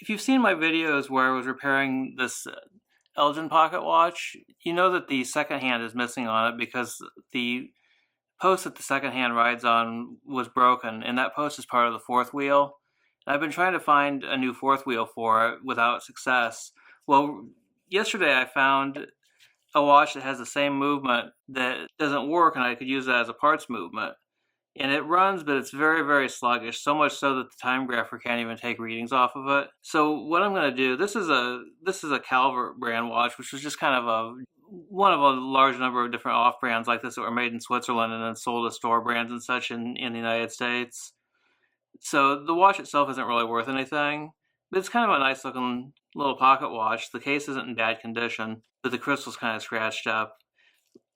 If you've seen my videos where I was repairing this Elgin pocket watch, you know that the second hand is missing on it because the post that the second hand rides on was broken, and that post is part of the fourth wheel. And I've been trying to find a new fourth wheel for it without success. Well, yesterday I found a watch that has the same movement that doesn't work, and I could use it as a parts movement. And it runs, but it's very, very sluggish, so much so that the time grapher can't even take readings off of it. So what I'm going to do, this is a Calvert brand watch, which was just kind of one of a large number of different off brands like this that were made in Switzerland and then sold as store brands and such in the United States. So the watch itself isn't really worth anything, but it's kind of a nice looking little pocket watch. The case isn't in bad condition, but the crystal's kind of scratched up.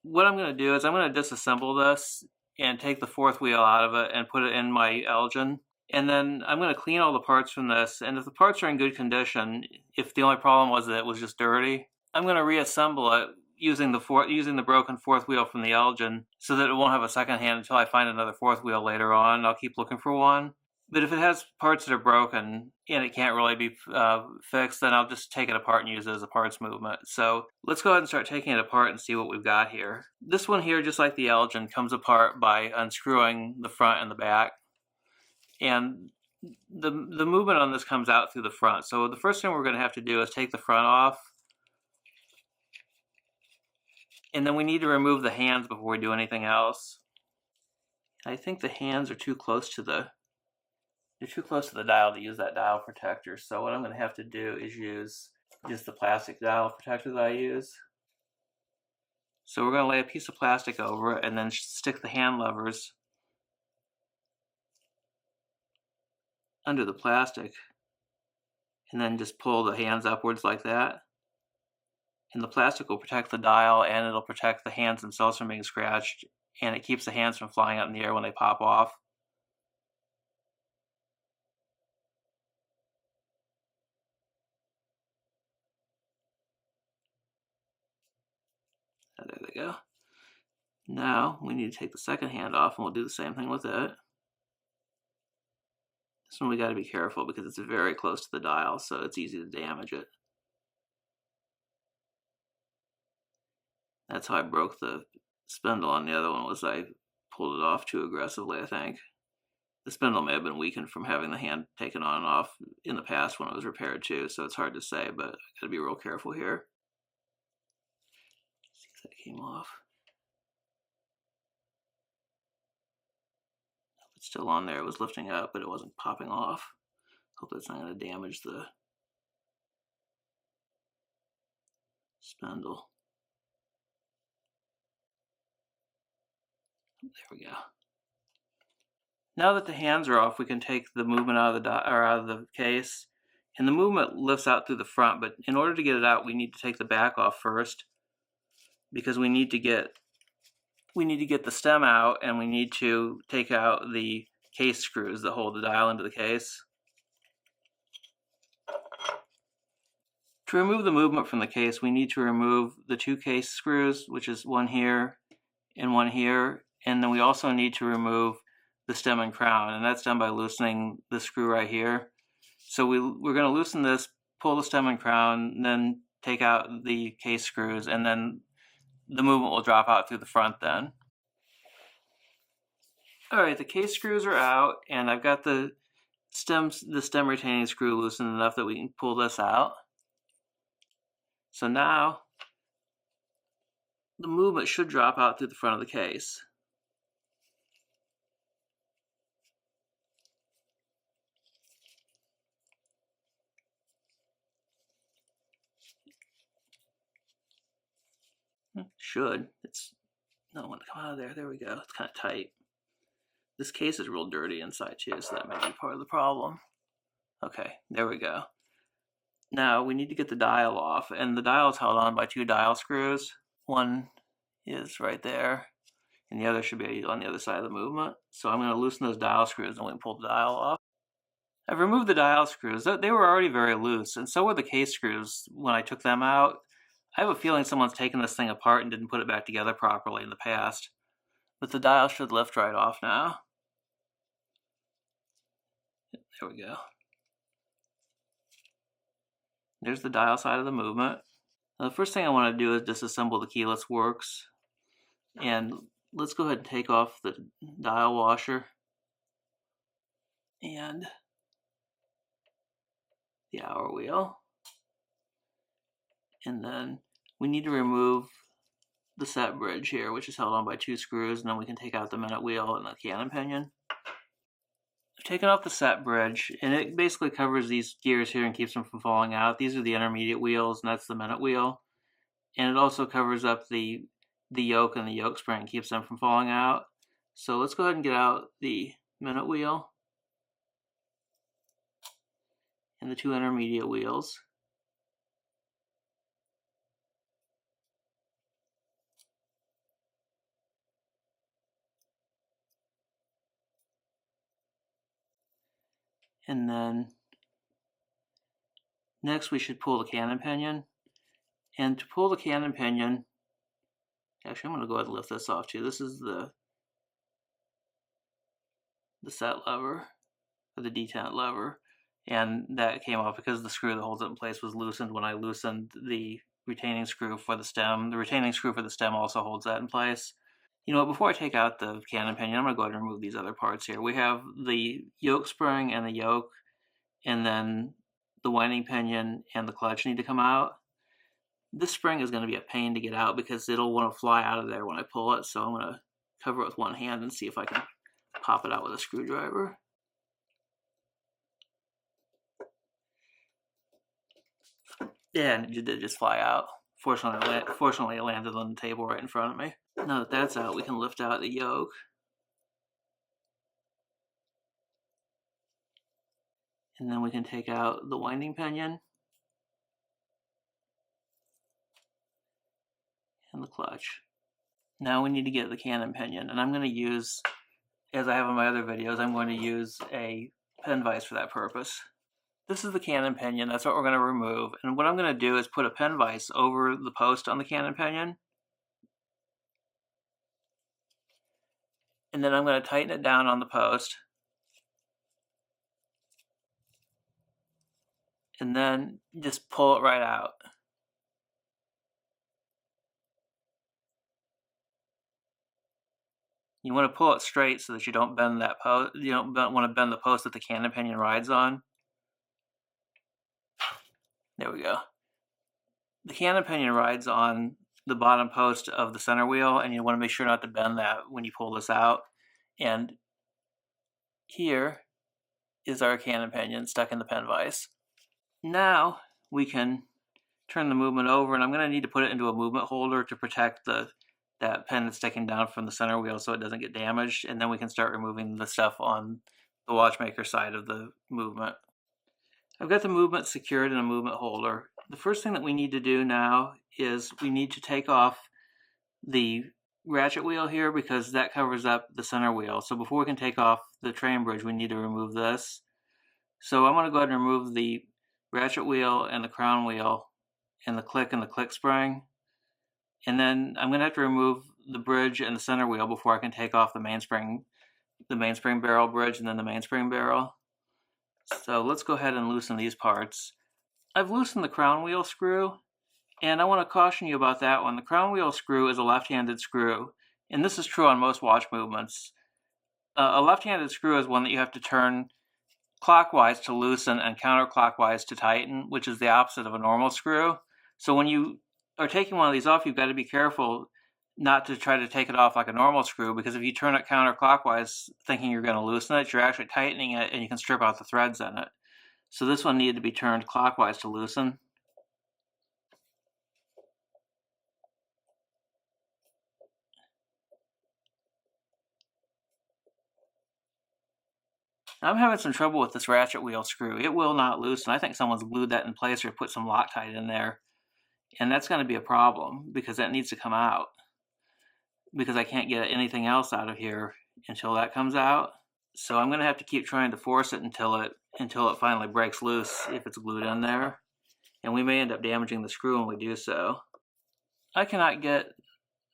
What I'm going to do is I'm going to disassemble this and take the fourth wheel out of it and put it in my Elgin. And then I'm going to clean all the parts from this, and if the parts are in good condition, if the only problem was that it was just dirty, I'm going to reassemble it using the broken fourth wheel from the Elgin so that it won't have a second hand until I find another fourth wheel later on. I'll keep looking for one. But if it has parts that are broken and it can't really be fixed, then I'll just take it apart and use it as a parts movement. So let's go ahead and start taking it apart and see what we've got here. This one here, just like the Elgin, comes apart by unscrewing the front and the back. And the movement on this comes out through the front. So the first thing we're going to have to do is take the front off. And then we need to remove the hands before we do anything else. I think the hands are too close to the dial to use that dial protector. So what I'm going to have to do is use just the plastic dial protector that I use. So we're going to lay a piece of plastic over it and then stick the hand levers under the plastic and then just pull the hands upwards like that. And the plastic will protect the dial and it'll protect the hands themselves from being scratched, and it keeps the hands from flying up in the air when they pop off. There they go. Now we need to take the second hand off and we'll do the same thing with it. This one we got to be careful because it's very close to the dial, so it's easy to damage it. That's how I broke the spindle on the other one, was I pulled it off too aggressively, I think. The spindle may have been weakened from having the hand taken on and off in the past when it was repaired too, so it's hard to say, but I gotta be real careful here. See if that came off. It's still on there. It was lifting up, but it wasn't popping off. Hope that's not going to damage the spindle. There we go. Now that the hands are off, we can take the movement out of the case, and the movement lifts out through the front. But in order to get it out, we need to take the back off first, because we need to get the stem out, and we need to take out the case screws that hold the dial into the case. To remove the movement from the case, we need to remove the two case screws, which is one here and one here, and then we also need to remove the stem and crown, and that's done by loosening the screw right here. So we're going to loosen this, pull the stem and crown, and then take out the case screws, and then the movement will drop out through the front then. Alright, the case screws are out, and I've got the stem retaining screw loosened enough that we can pull this out. So now the movement should drop out through the front of the case. Should. It's not want to come out of there. There we go. It's kind of tight. This case is real dirty inside too, so that may be part of the problem. Okay, there we go. Now we need to get the dial off, and the dial is held on by two dial screws. One is right there, and the other should be on the other side of the movement. So I'm going to loosen those dial screws and we can pull the dial off. I've removed the dial screws. They were already very loose, and so were the case screws when I took them out. I have a feeling someone's taken this thing apart and didn't put it back together properly in the past. But the dial should lift right off now. There we go. There's the dial side of the movement. Now, the first thing I want to do is disassemble the keyless works. And let's go ahead and take off the dial washer and the hour wheel. And then we need to remove the set bridge here, which is held on by 2 screws, and then we can take out the minute wheel and the cannon pinion. I've taken off the set bridge, and it basically covers these gears here and keeps them from falling out. These are the intermediate wheels, and that's the minute wheel. And it also covers up the yoke and the yoke spring, keeps them from falling out. So let's go ahead and get out the minute wheel and the 2 intermediate wheels. And then next we should pull the cannon pinion. And to pull the cannon pinion, actually I'm going to go ahead and lift this off too. This is the set lever, or the detent lever. And that came off because the screw that holds it in place was loosened when I loosened the retaining screw for the stem. The retaining screw for the stem also holds that in place. You know what, before I take out the cannon pinion, I'm going to go ahead and remove these other parts here. We have the yoke spring and the yoke, and then the winding pinion and the clutch need to come out. This spring is going to be a pain to get out because it'll want to fly out of there when I pull it, so I'm going to cover it with one hand and see if I can pop it out with a screwdriver. Yeah, and it did just fly out. Fortunately, it landed on the table right in front of me. Now that that's out, we can lift out the yoke. And then we can take out the winding pinion and the clutch. Now we need to get the cannon pinion, and I'm going to use, as I have in my other videos, I'm going to use a pen vise for that purpose. This is the cannon pinion, that's what we're going to remove, and what I'm going to do is put a pen vise over the post on the cannon pinion, and then I'm going to tighten it down on the post, and then just pull it right out. You want to pull it straight so that you don't bend that post. You don't want to bend the post that the cannon pinion rides on. There we go. The cannon pinion rides on the bottom post of the center wheel, and you want to make sure not to bend that when you pull this out. And here is our cannon pinion stuck in the pen vise. Now we can turn the movement over, and I'm going to need to put it into a movement holder to protect that pin that's sticking down from the center wheel so it doesn't get damaged, and then we can start removing the stuff on the watchmaker side of the movement. I've got the movement secured in a movement holder. The first thing that we need to do now is we need to take off the ratchet wheel here because that covers up the center wheel. So before we can take off the train bridge, we need to remove this. So I'm going to go ahead and remove the ratchet wheel and the crown wheel and the click spring. And then I'm going to have to remove the bridge and the center wheel before I can take off the mainspring barrel bridge and then the mainspring barrel. So let's go ahead and loosen these parts. I've loosened the crown wheel screw, and I want to caution you about that one. The crown wheel screw is a left-handed screw, and this is true on most watch movements. A left-handed screw is one that you have to turn clockwise to loosen and counterclockwise to tighten, which is the opposite of a normal screw. So when you are taking one of these off, you've got to be careful not to try to take it off like a normal screw, because if you turn it counterclockwise thinking you're going to loosen it, you're actually tightening it and you can strip out the threads in it. So this one needed to be turned clockwise to loosen. I'm having some trouble with this ratchet wheel screw. It will not loosen. I think someone's glued that in place or put some Loctite in there. And that's going to be a problem because that needs to come out, because I can't get anything else out of here until that comes out. So I'm going to have to keep trying to force it until it finally breaks loose if it's glued in there. And we may end up damaging the screw when we do so. I cannot get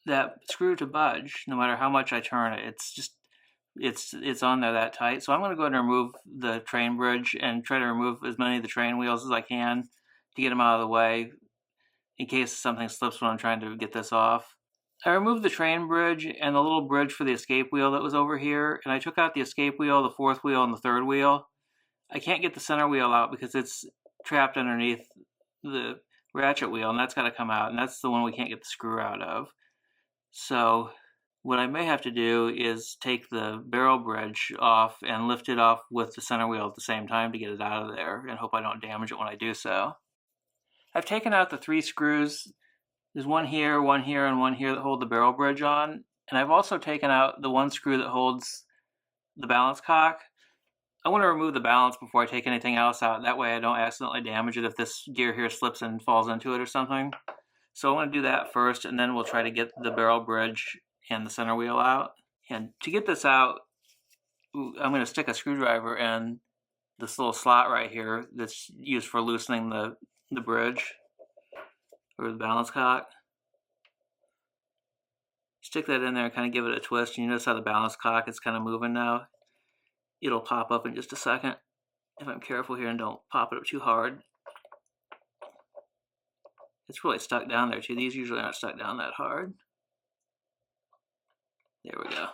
that screw to budge no matter how much I turn it. It's on there that tight. So I'm going to go ahead and remove the train bridge and try to remove as many of the train wheels as I can to get them out of the way in case something slips when I'm trying to get this off. I removed the train bridge and the little bridge for the escape wheel that was over here, and I took out the escape wheel, the fourth wheel, and the third wheel. I can't get the center wheel out because it's trapped underneath the ratchet wheel, and that's got to come out, and that's the one we can't get the screw out of. So what I may have to do is take the barrel bridge off and lift it off with the center wheel at the same time to get it out of there, and hope I don't damage it when I do so. I've taken out the 3 screws. There's one here, and one here that hold the barrel bridge on, and I've also taken out the 1 screw that holds the balance cock. I want to remove the balance before I take anything else out. That way I don't accidentally damage it if this gear here slips and falls into it or something. So I want to do that first, and then we'll try to get the barrel bridge and the center wheel out. And to get this out, I'm going to stick a screwdriver in this little slot right here that's used for loosening the bridge or the balance cock. Stick that in there and kind of give it a twist. You notice how the balance cock is kind of moving now. It'll pop up in just a second if I'm careful here and don't pop it up too hard. It's really stuck down there too. These usually aren't stuck down that hard. There we go.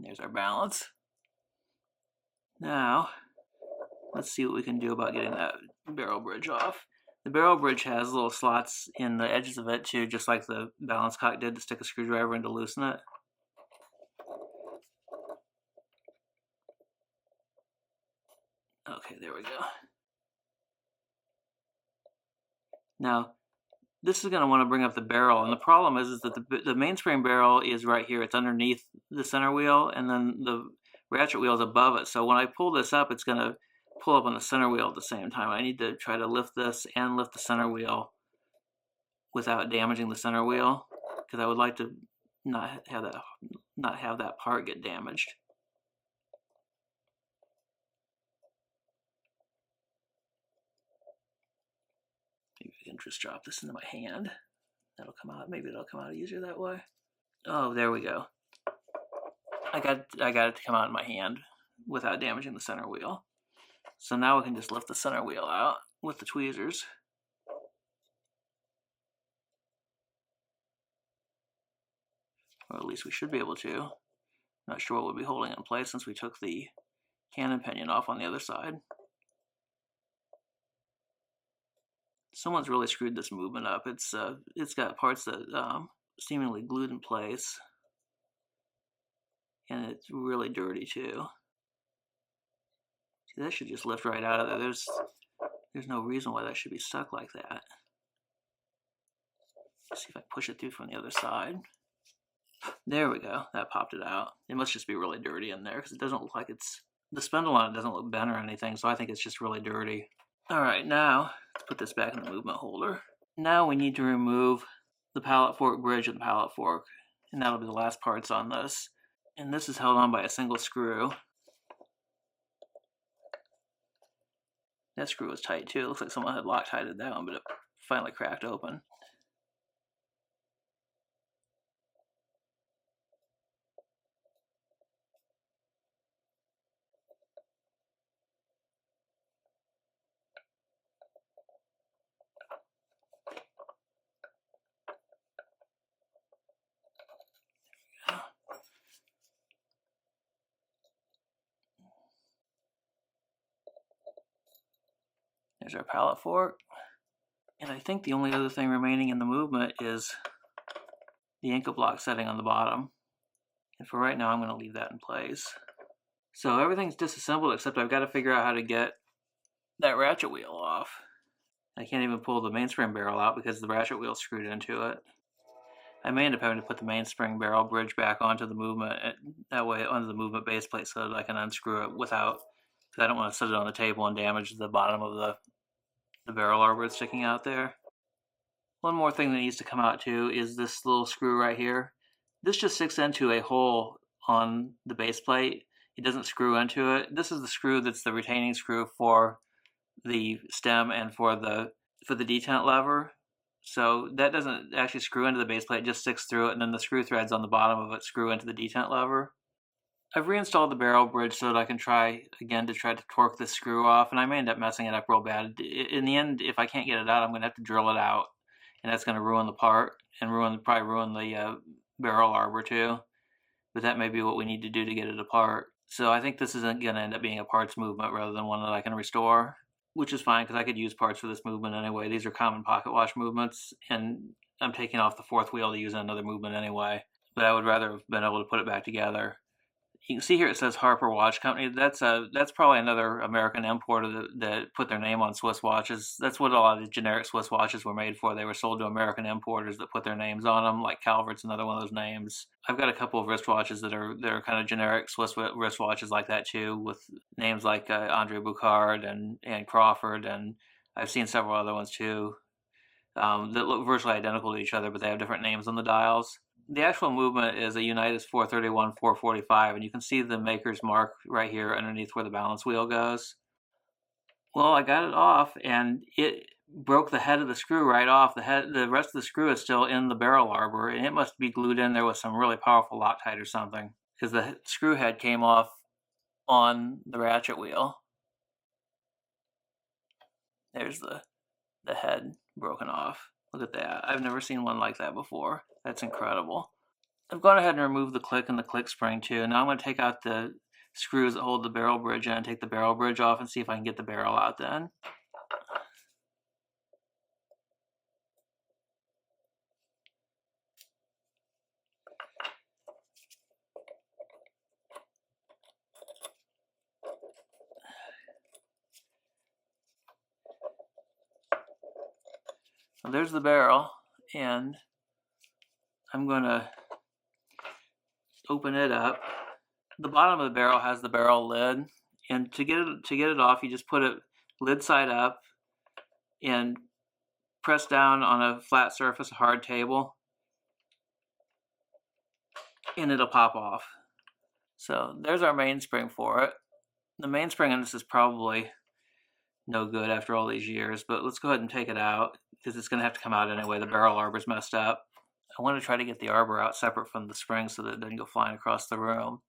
There's our balance. Now, let's see what we can do about getting that barrel bridge off. The barrel bridge has little slots in the edges of it too, just like the balance cock did, to stick a screwdriver in to loosen it. Okay, there we go. Now, this is going to want to bring up the barrel, and the problem is that the mainspring barrel is right here. It's underneath the center wheel, and then the ratchet wheel is above it. So when I pull this up, it's going to pull up on the center wheel at the same time. I need to try to lift this and lift the center wheel without damaging the center wheel, because I would like to not have that part get damaged. Maybe I can just drop this into my hand. That'll come out. Maybe it'll come out easier that way. Oh, there we go. I got it to come out in my hand without damaging the center wheel. So now we can just lift the center wheel out with the tweezers. Or at least we should be able to. Not sure what we'll be holding it in place since we took the cannon pinion off on the other side. Someone's really screwed this movement up. It's got parts that seemingly glued in place, and it's really dirty too. See, that should just lift right out of there. There's no reason why that should be stuck like that. Let's see if I push it through from the other side. There we go. That popped it out. It must just be really dirty in there because it doesn't look like the spindle on it doesn't look bent or anything, so I think it's just really dirty. Alright, now let's put this back in the movement holder. Now we need to remove the pallet fork bridge and the pallet fork, and that'll be the last parts on this. And this is held on by a single screw. That screw was tight too. It looks like someone had Loctited that one, but it finally cracked open. There's our pallet fork. And I think the only other thing remaining in the movement is the Incabloc setting on the bottom. And for right now, I'm going to leave that in place. So everything's disassembled except I've got to figure out how to get that ratchet wheel off. I can't even pull the mainspring barrel out because the ratchet wheel's screwed into it. I may end up having to put the mainspring barrel bridge back onto the movement, that way onto the movement base plate, so that I can unscrew it without, because I don't want to set it on the table and damage the bottom of the barrel arbor sticking out there. One more thing that needs to come out too is this little screw right here. This just sticks into a hole on the base plate. It doesn't screw into it. This is the screw that's the retaining screw for the stem and for the detent lever. So that doesn't actually screw into the base plate, it just sticks through it, and then the screw threads on the bottom of it screw into the detent lever. I've reinstalled the barrel bridge so that I can try to torque this screw off, and I may end up messing it up real bad. In the end, if I can't get it out, I'm going to have to drill it out, and that's going to ruin the part and probably ruin the barrel arbor too. But that may be what we need to do to get it apart. So I think this isn't going to end up being a parts movement rather than one that I can restore, which is fine because I could use parts for this movement anyway. These are common pocket watch movements, and I'm taking off the fourth wheel to use another movement anyway. But I would rather have been able to put it back together. You can see here it says Harper Watch Company. That's probably another American importer that put their name on Swiss watches. That's what a lot of the generic Swiss watches were made for. They were sold to American importers that put their names on them, like Calvert's another one of those names. I've got a couple of wristwatches that are kind of generic Swiss wristwatches like that too, with names like Andre Boucard and Crawford, and I've seen several other ones too that look virtually identical to each other, but they have different names on the dials. The actual movement is a Unitas 431 445, and you can see the maker's mark right here underneath where the balance wheel goes. Well, I got it off, and it broke the head of the screw right off. The rest of the screw is still in the barrel arbor, and it must be glued in there with some really powerful Loctite or something, because the screw head came off on the ratchet wheel. There's the head broken off. Look at that. I've never seen one like that before. That's incredible. I've gone ahead and removed the click and the click spring too. Now I'm going to take out the screws that hold the barrel bridge in and take the barrel bridge off and see if I can get the barrel out then. Well, there's the barrel, and I'm going to open it up. The bottom of the barrel has the barrel lid, and to get it off, you just put it lid side up and press down on a flat surface, a hard table, and it'll pop off. So there's our mainspring for it. The mainspring on this is probably no good after all these years, but let's go ahead and take it out because it's going to have to come out anyway. The barrel arbor's messed up. I want to try to get the arbor out separate from the spring so that it doesn't go flying across the room.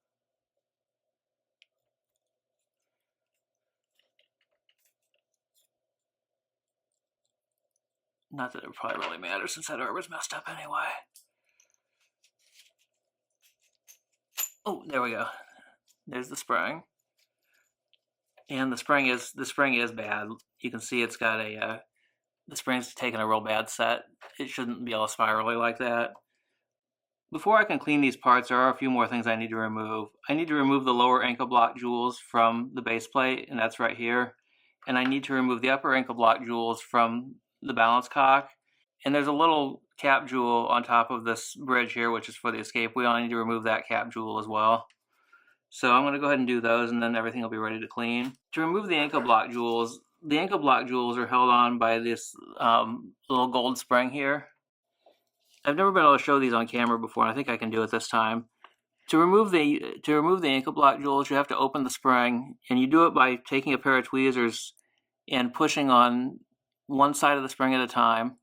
Not that it probably really matters since that arbor's messed up anyway. Oh, there we go. There's the spring. And the spring is bad. You can see it's got the spring's taken a real bad set. It shouldn't be all spirally like that. Before I can clean these parts, there are a few more things I need to remove. I need to remove the lower Incabloc jewels from the base plate, and that's right here. And I need to remove the upper Incabloc jewels from the balance cock. And there's a little cap jewel on top of this bridge here, which is for the escape wheel. I need to remove that cap jewel as well. So I'm going to go ahead and do those, and then everything will be ready to clean. To remove the Incabloc jewels are held on by this little gold spring here. I've never been able to show these on camera before, and I think I can do it this time. To remove the Incabloc jewels, you have to open the spring, and you do it by taking a pair of tweezers and pushing on one side of the spring at a time,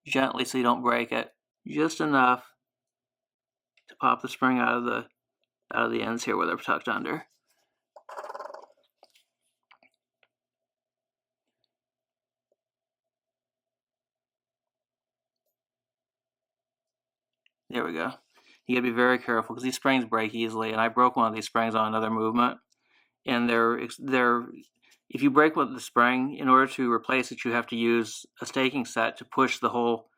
gently so you don't break it, just enough to pop the spring out of the ends here where they're tucked under. There we go. You gotta be very careful because these springs break easily, and I broke one of these springs on another movement. And if you break the spring, in order to replace it, you have to use a staking set to push the whole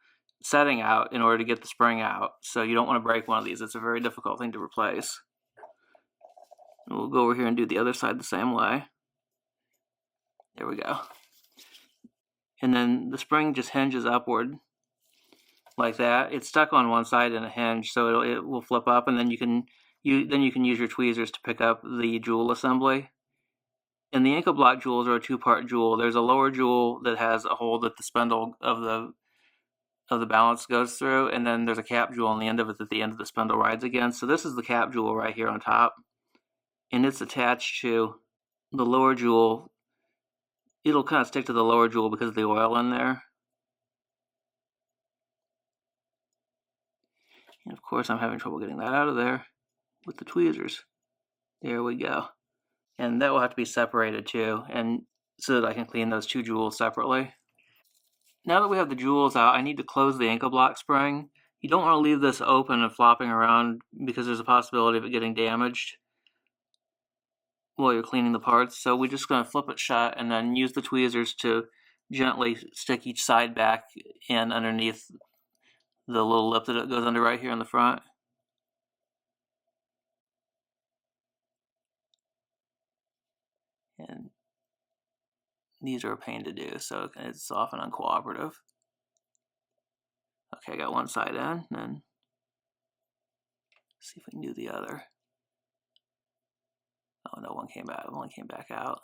setting out in order to get the spring out. So you don't want to break one of these. It's a very difficult thing to replace. And we'll go over here and do the other side the same way. There we go. And then the spring just hinges upward like that. It's stuck on one side in a hinge, so it will flip up, and then you can use your tweezers to pick up the jewel assembly. And the Incabloc jewels are a two-part jewel. There's a lower jewel that has a hole that the spindle of the balance goes through, and then there's a cap jewel on the end of it that the end of the spindle rides against. So this is the cap jewel right here on top, and it's attached to the lower jewel. It'll kind of stick to the lower jewel because of the oil in there. And of course, I'm having trouble getting that out of there. with the tweezers. There we go. And that will have to be separated too, and so that I can clean those two jewels separately. Now that we have the jewels out, I need to close the Incabloc spring. You don't want to leave this open and flopping around because there's a possibility of it getting damaged while you're cleaning the parts. So we're just going to flip it shut and then use the tweezers to gently stick each side back in underneath the little lip that it goes under right here in the front. And these are a pain to do, so it's often uncooperative. Okay, I got one side in, and then see if we can do the other. Oh no, one came back out.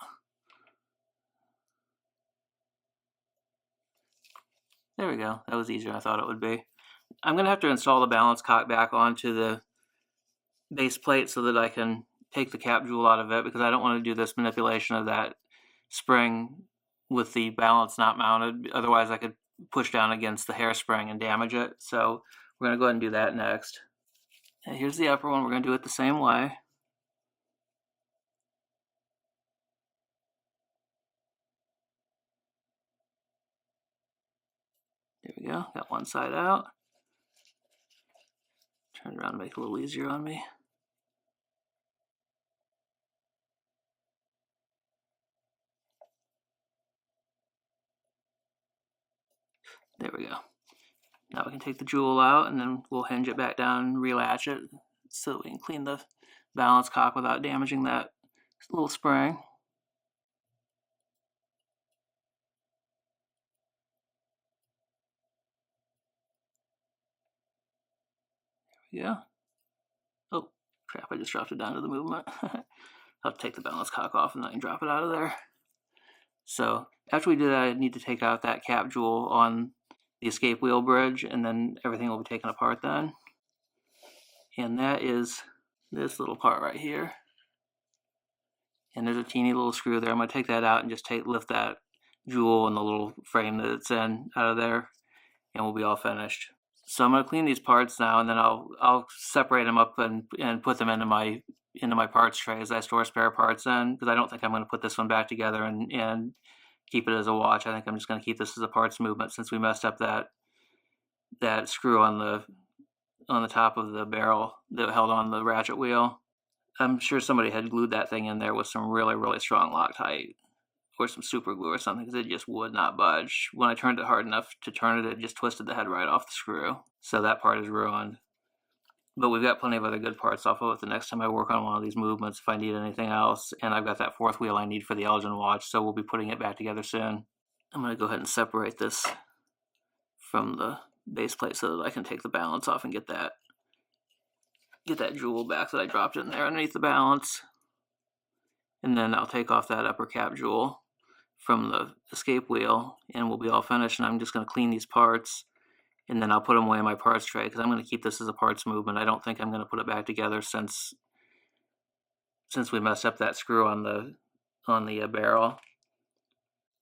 There we go. That was easier than I thought it would be. I'm going to have to install the balance cock back onto the base plate so that I can take the cap jewel out of it, because I don't want to do this manipulation of that spring with the balance not mounted. Otherwise I could push down against the hairspring and damage it. So we're going to go ahead and do that next. And here's the upper one. We're going to do it the same way. There we go. Got one side out. Turn it around to make it a little easier on me. There we go. Now we can take the jewel out, and then we'll hinge it back down and relatch it so that we can clean the balance cock without damaging that little spring. There we go. Oh, crap, I just dropped it down to the movement. I'll take the balance cock off and then drop it out of there. So after we do that, I need to take out that cap jewel on the escape wheel bridge, and then everything will be taken apart then. And that is this little part right here. And there's a teeny little screw there. I'm going to take that out and just lift that jewel and the little frame that it's in out of there, and we'll be all finished. So I'm going to clean these parts now, and then I'll separate them up and put them into my parts tray as I store spare parts in, because I don't think I'm going to put this one back together and keep it as a watch. I think I'm just going to keep this as a parts movement, since we messed up that screw on the top of the barrel that held on the ratchet wheel. I'm sure somebody had glued that thing in there with some really, really strong Loctite or some super glue or something, because it just would not budge. When I turned it hard enough to turn it, it just twisted the head right off the screw. So that part is ruined. But we've got plenty of other good parts off of it the next time I work on one of these movements if I need anything else. And I've got that fourth wheel I need for the Elgin watch, so we'll be putting it back together soon. I'm going to go ahead and separate this from the base plate so that I can take the balance off and get that jewel back that I dropped in there underneath the balance. And then I'll take off that upper cap jewel from the escape wheel, and we'll be all finished. And I'm just going to clean these parts, and then I'll put them away in my parts tray, because I'm going to keep this as a parts movement. I don't think I'm going to put it back together since we messed up that screw on the barrel.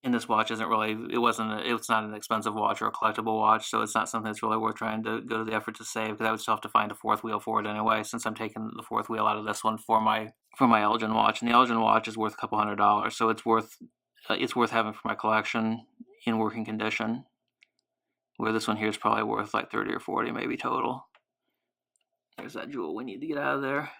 And this watch isn't really, it's not an expensive watch or a collectible watch, so it's not something that's really worth trying to go to the effort to save, because I would still have to find a fourth wheel for it anyway, since I'm taking the fourth wheel out of this one for my Elgin watch. And the Elgin watch is worth a couple $100, so it's worth having for my collection in working condition, where this one here is probably worth like 30 or 40 maybe total. There's that jewel we need to get out of there.